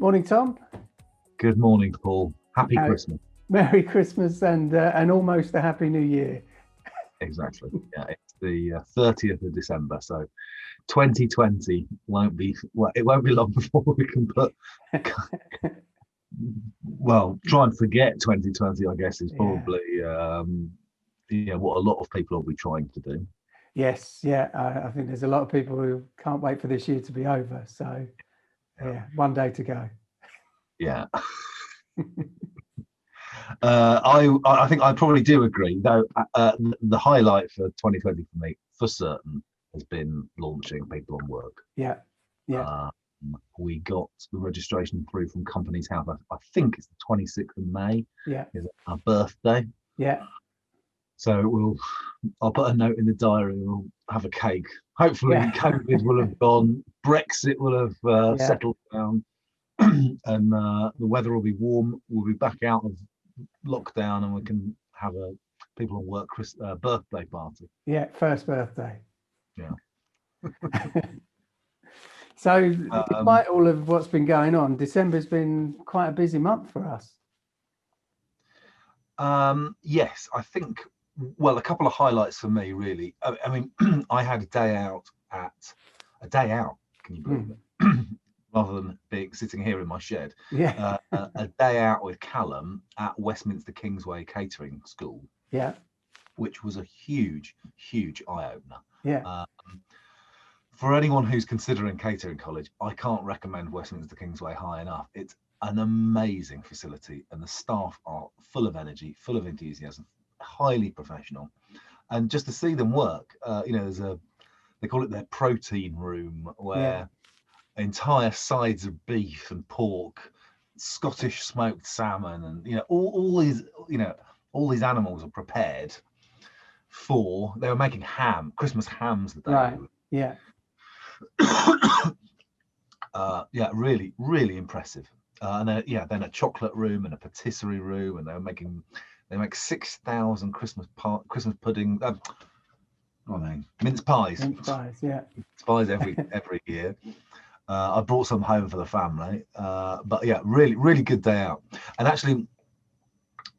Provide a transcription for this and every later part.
Morning, Tom. Good morning, Paul. Happy Christmas. Merry Christmas and almost a Happy New Year. Exactly. Yeah, it's the 30th of December, so 2020 won't be long before we can put. Try and forget 2020. I guess is probably what a lot of people will be trying to do. Yes, I think there's a lot of people who can't wait for this year to be over. So, one day to go. Yeah. I think I probably do agree, though. The highlight for 2020 for me, for certain, has been launching People on Work. Yeah. We got the registration through from Companies House. I think it's the 26th of May. Yeah. Is our birthday. Yeah. So I'll put a note in the diary. We'll have a cake. Hopefully, COVID will have gone. Brexit will have settled down, and the weather will be warm. We'll be back out of lockdown, and we can have a People on Work birthday party. Yeah, first birthday. Yeah. So, despite all of what's been going on, December's been quite a busy month for us. Yes, I think. Well, a couple of highlights for me, really. I mean, I had a day out. Can you believe it? Rather than sitting here in my shed. Yeah. A day out with Callum at Westminster Kingsway Catering School. Yeah. Which was a huge eye opener. Yeah. For anyone who's considering catering college, I can't recommend Westminster Kingsway high enough. It's an amazing facility, and the staff are full of energy, full of enthusiasm, highly professional, and just to see them work, they call it their protein room, where entire sides of beef and pork, Scottish smoked salmon, and all these animals are prepared for. They were making Christmas hams the day. Right. Yeah. Really impressive. And then a chocolate room and a patisserie room, and they make 6,000 Christmas pudding. Mince pies. Mince pies, yeah. Mince pies every year. I brought some home for the family. But yeah, really good day out. And actually,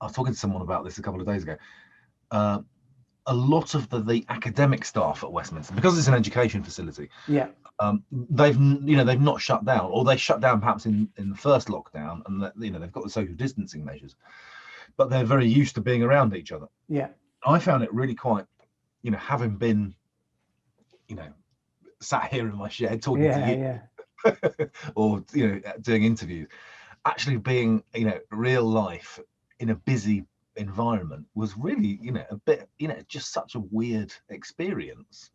I was talking to someone about this a couple of days ago. A lot of the academic staff at Westminster, because it's an education facility, they've not shut down, or they shut down perhaps in the first lockdown, and they've got the social distancing measures, but they're very used to being around each other. Yeah, I found it really quite, having been, sat here in my shed talking to you, or doing interviews, actually being real life in a busy environment was really a bit just such a weird experience.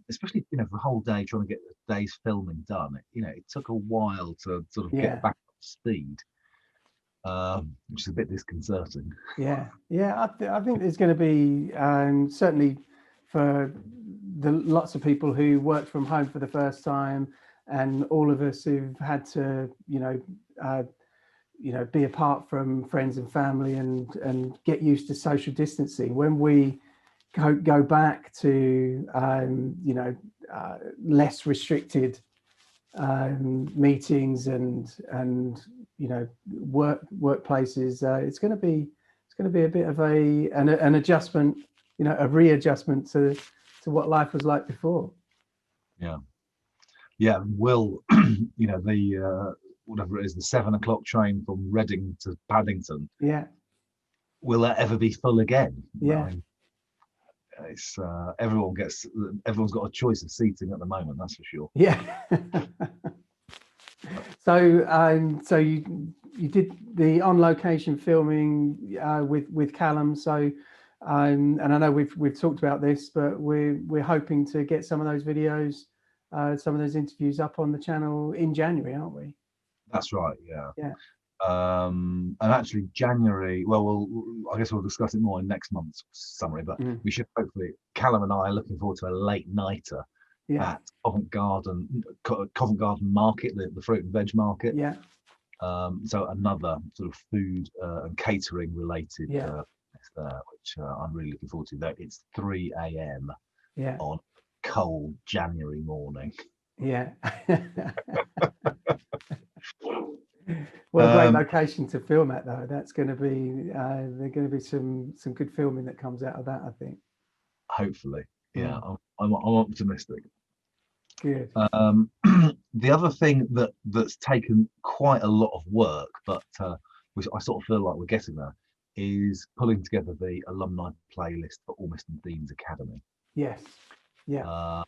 Especially for a whole day trying to get the day's filming done. It took a while to sort of get back up to speed, which is a bit disconcerting. I think there's going to be certainly for the lots of people who worked from home for the first time, and all of us who've had to be apart from friends and family and get used to social distancing. When we go back to less restricted meetings and workplaces, it's going to be a bit of an adjustment, a readjustment to what life was like before. Will the whatever it is, the 7 o'clock train from Reading to Paddington, will that ever be full again? It's everyone's got a choice of seating at the moment, that's for sure. So you did the on location filming with Callum, so and I know we've talked about this, but we're hoping to get some of those videos, some of those interviews up on the channel in January, aren't we? That's right. Yeah. And actually January, I guess we'll discuss it more in next month's summary, but we should hopefully, Callum and I are looking forward to a late nighter at Covent Garden Market, the fruit and veg market. So another sort of food and catering related which I'm really looking forward to. That it's 3 a.m. on cold January morning. What a great location to film at, though. That's going to be there's going to be some good filming that comes out of that, I think. Hopefully, yeah, Mm. I'm optimistic. Good. The other thing that's taken quite a lot of work, but which I sort of feel like we're getting there, is pulling together the alumni playlist for Ormiston Dean's Academy. Yes. Yeah. I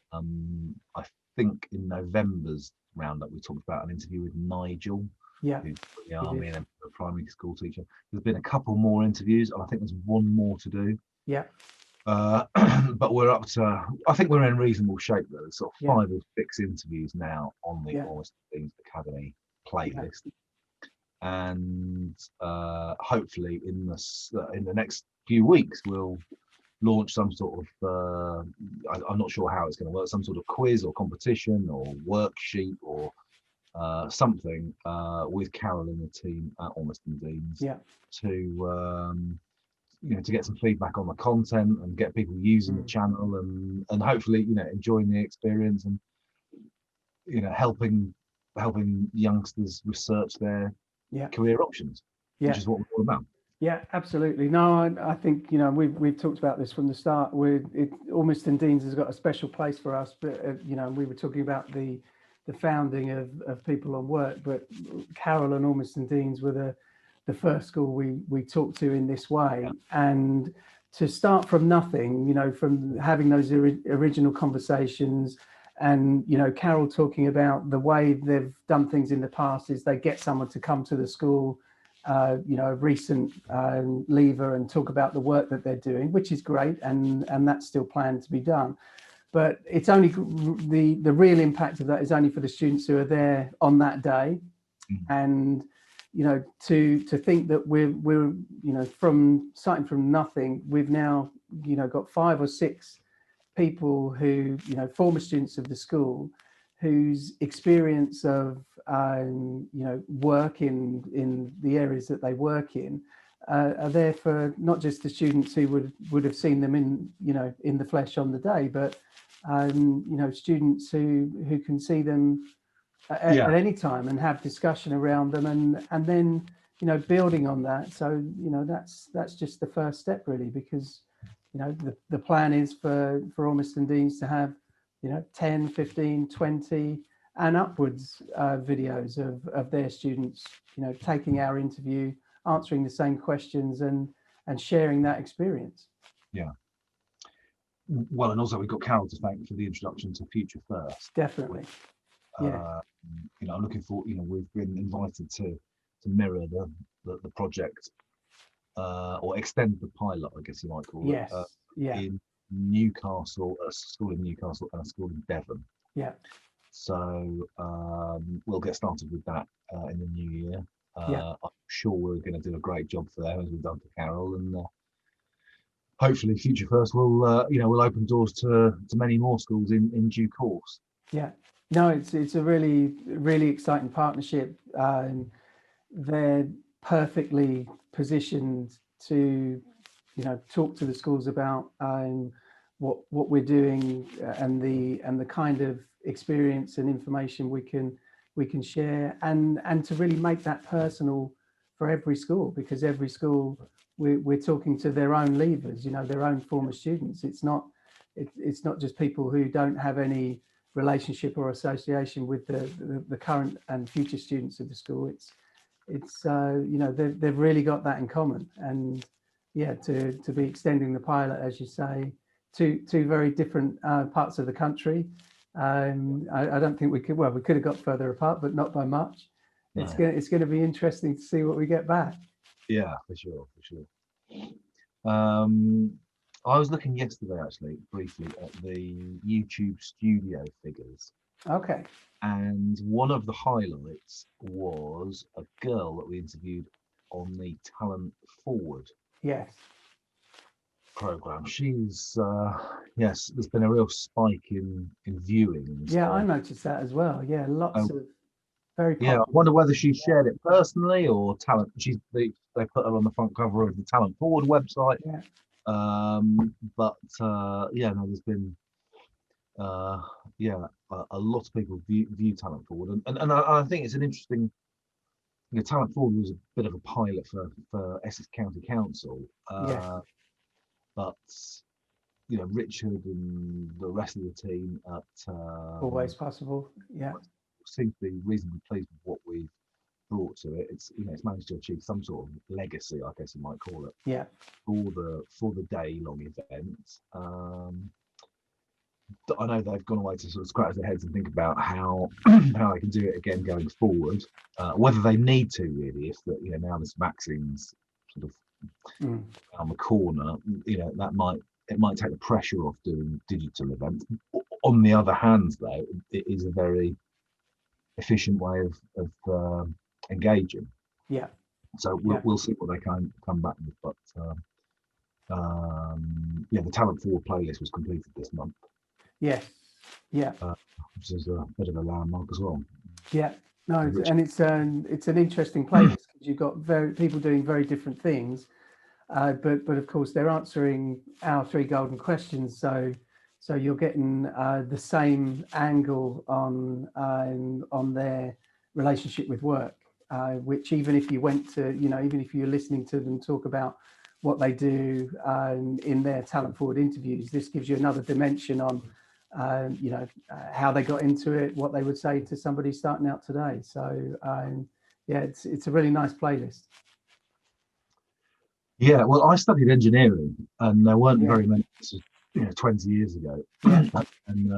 think in November's roundup we talked about an interview with Nigel, Yeah. who's in the army and a primary school teacher. There's been a couple more interviews, and I think there's one more to do. Yeah. But we're up to, I think we're in reasonable shape though. There's sort of 5 or 6 interviews now on the Ormiston Dean's Academy playlist. And hopefully in the next few weeks we'll launch some sort of I'm not sure how it's going to work, some sort of quiz or competition or worksheet or something with Carol and the team at Ormiston Dean's to get some feedback on the content and get people using the channel and hopefully enjoying the experience and helping youngsters research their career options, which is what we're all about. Yeah, absolutely. No, I think we've talked about this from the start. Ormiston Dean's has got a special place for us, but we were talking about the founding of People on Work, but Carol and Ormiston Dean's were the first school we talked to in this way, and to start from nothing, from having those original conversations. And Carol talking about the way they've done things in the past is they get someone to come to the school, a recent leaver, and talk about the work that they're doing, which is great, and that's still planned to be done. But it's only the real impact of that is only for the students who are there on that day. And to think that we're from starting from nothing, we've now got 5 or 6 people who former students of the school whose experience of work in the areas that they work in are there for not just the students who would have seen them in the flesh on the day, but students who can see them at any time and have discussion around them, and then building on that. So that's just the first step, really, because the plan is for Ormiston Dean's to have 10, 15, 20 and upwards videos of their students taking our interview, answering the same questions and sharing that experience. Well, and also we've got Carol to thank for the introduction to Future First. Definitely. I'm looking for, we've been invited to mirror the project or extend the pilot, I guess you might call it. In Newcastle, a school in Newcastle and a school in Devon. So we'll get started with that in the new year. I'm sure we're going to do a great job for them, as we've done for Carol, and hopefully Future First will will open doors to many more schools in due course. No, it's a really, really exciting partnership. They're perfectly positioned to talk to the schools about what we're doing and the kind of experience and information we can share, and to really make that personal for every school, because every school we're talking to their own leavers, their own former students. It's not just people who don't have any relationship or association with the current and future students of the school. It's they've really got that in common, and to be extending the pilot, as you say, to very different parts of the country. I don't think we could have got further apart, but not by much. No. It's going to be interesting to see what we get back. Yeah, for sure. I was looking yesterday, actually, briefly at the YouTube studio figures. Okay. And one of the highlights was a girl that we interviewed on the Talent Forward program. She's there's been a real spike in viewing. I noticed that as well. Lots of very popular. I wonder whether she shared it personally or talent. They put her on the front cover of the Talent Forward website. There's been a lot of people view Talent Forward, and I think it's an interesting Talent Forward was a bit of a pilot for Essex County Council, Yeah, but Richard and the rest of the team at always possible. Yeah, seem to be reasonably pleased with what we've brought to it. It's managed to achieve some sort of legacy, I guess you might call it, yeah, for the day long event. I know they've gone away to sort of scratch their heads and think about how how they can do it again going forward. Whether they need to really, if now this vaccine's sort of mm, around the corner, it might take the pressure off doing digital events. On the other hand, though, it is a very efficient way of engaging. yeah, So yeah, we'll see what they can come back with. But the Talent Forward playlist was completed this month, yes, yeah, which is a bit of a landmark as well. yeah. No, Which, and it's an interesting playlist because you've got people doing very different things, but of course they're answering our three golden questions. So you're getting the same angle on their relationship with work, which even if you went to, even if you're listening to them talk about what they do in their Talent Forward interviews, this gives you another dimension on, how they got into it, what they would say to somebody starting out today. So it's a really nice playlist. yeah, well, I studied engineering, and there weren't Yeah. very many. This was 20 years ago, Yeah. and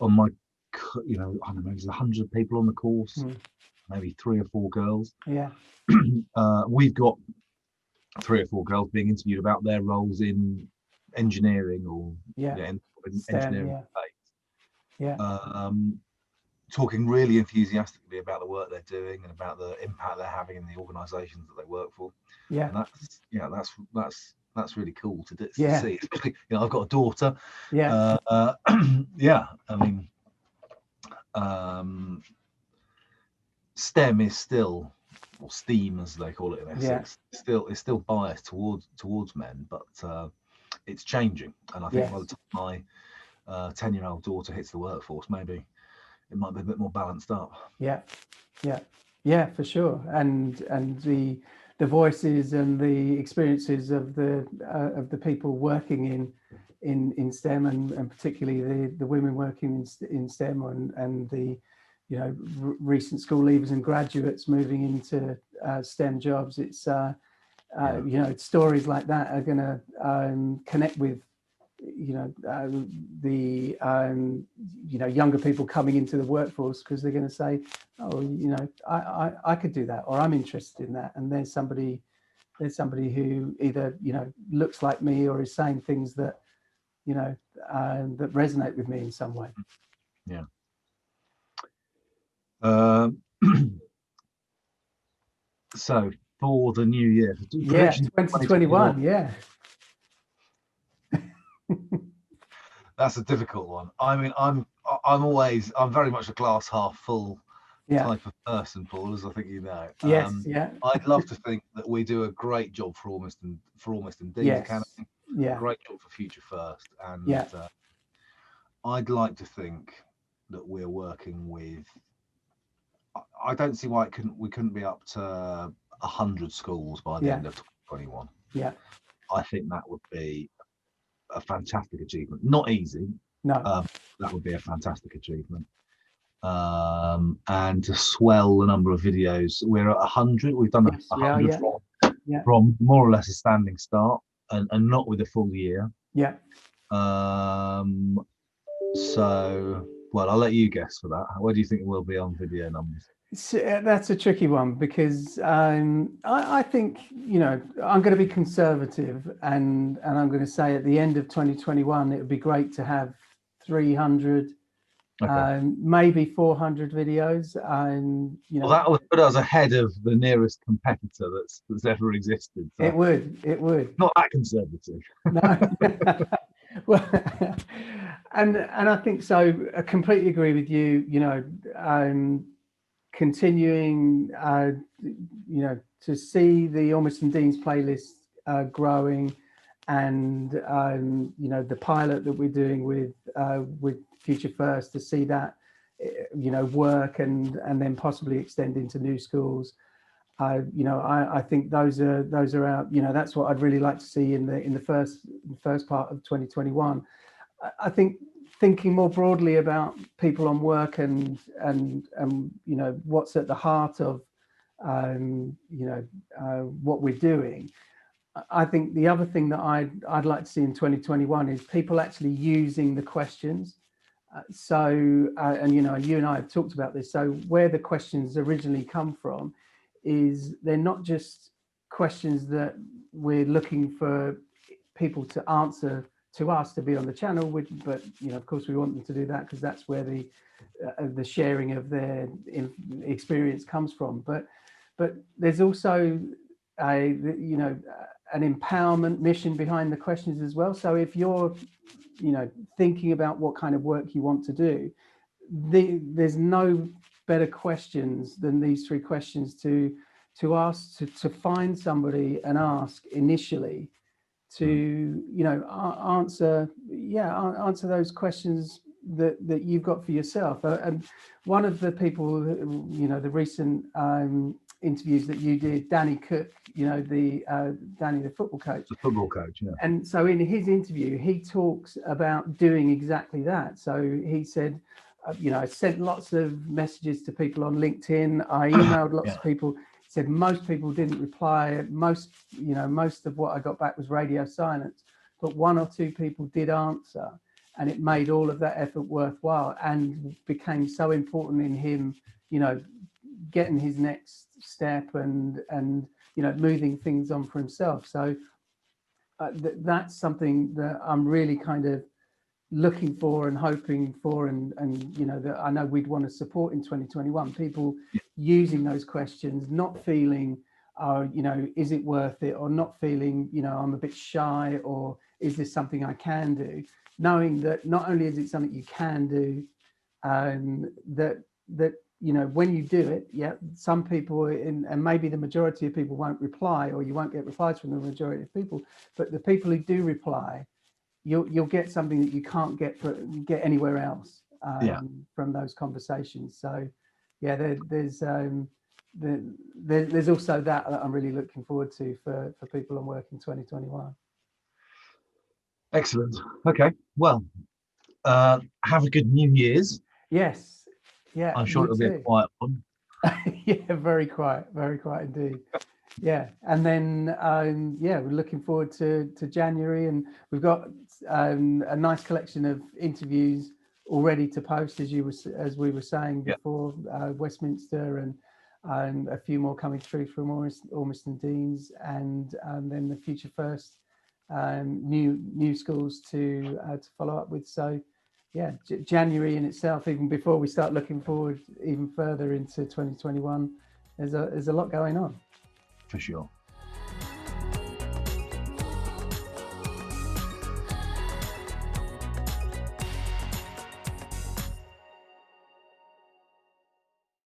on my, I don't know, there's 100 people on the course, maybe 3 or 4 girls. Yeah. We've got 3 or 4 girls being interviewed about their roles in engineering or in STEM, engineering yeah. talking really enthusiastically about the work they're doing and about the impact they're having in the organisations that they work for. Yeah. And that's really cool to Yeah. see. Especially, I've got a daughter. Yeah. Yeah, I mean, STEM is still, or STEAM as they call it in Essex, is still biased towards men, but it's changing. And I think by the time my 10-year-old daughter hits the workforce, maybe it might be a bit more balanced up. Yeah, for sure. And the voices and the experiences of the people working in STEM and particularly the women working in STEM and the recent school leavers and graduates moving into STEM jobs. It's stories like that are going to connect with the younger people coming into the workforce, because they're going to say, oh, I could do that, or I'm interested in that, and there's somebody who either looks like me or is saying things that that resonate with me in some way. Yeah. So for the new year, 2021, yeah. That's a difficult one. I mean, I'm very much a glass half full type of person, Paul, as I think you know. Yes, I'd love to think that we do a great job for Ormiston Dean's Academy. Yeah. Great job for Future First, and I'd like to think that we're working with. I don't see why we couldn't be up to 100 schools by the end of 2021. Yeah. I think that would be a fantastic achievement. Not easy. No. That would be a fantastic achievement. And to swell the number of videos, we're at 100. We've done 100 from more or less a standing start, and not with a full year. Yeah. So, well, I'll let you guess for that. Where do you think it will be on video numbers? That's a tricky one, because I think I'm going to be conservative, and I'm going to say at the end of 2021 it would be great to have 300, maybe 400 videos. Well, that would put us ahead of the nearest competitor that's ever existed. So. It would. Not that conservative. No. Well, and I think so. I completely agree with you. Continuing, to see the Ormiston Dean's playlist growing, and the pilot that we're doing with Future First, to see that work and then possibly extend into new schools. I think those are out. That's what I'd really like to see in the first part of 2021. I think thinking more broadly about people on work and what's at the heart of what we're doing. I think the other thing that I'd like to see in 2021 is people actually using the questions. And you and I have talked about this. So where the questions originally come from is they're not just questions that we're looking for people to answer to us to be on the channel, but of course we want them to do that because that's where the sharing of their experience comes from. But there's also an empowerment mission behind the questions as well. So if you're thinking about what kind of work you want to do, there's no better questions than these 3 questions to ask, to find somebody and ask initially, to answer those questions that you've got for yourself. And one of the people, the recent interviews that you did, Danny Cook, Danny the football coach. The football coach, yeah. And so in his interview, he talks about doing exactly that. So he said, I sent lots of messages to people on LinkedIn. I emailed lots of people. He said most people didn't reply. Most of what I got back was radio silence, but 1 or 2 people did answer, and it made all of that effort worthwhile and became so important in him, getting his next step and moving things on for himself. So that's something that I'm really kind of looking for and hoping for, and that I know we'd want to support in 2021, people using those questions, not feeling is it worth it, or not feeling I'm a bit shy, or is this something I can do, knowing that not only is it something you can do, that when you do it, some people, and maybe the majority of people won't reply, or you won't get replies from the majority of people, but the people who do reply, you'll get something that you can't get anywhere else from those conversations. So there's also that I'm really looking forward to for people on work in 2021. Excellent. Okay, well, have a good New Year's. Yes, yeah, I'm sure it'll be a quiet one. Very quiet indeed. Yeah, and then we're looking forward to January, and we've got a nice collection of interviews already to post, as we were saying before, Westminster, and a few more coming through from Ormiston Deans, and then the Future First new schools to follow up with. So January in itself, even before we start looking forward even further into 2021, there's a lot going on. For sure.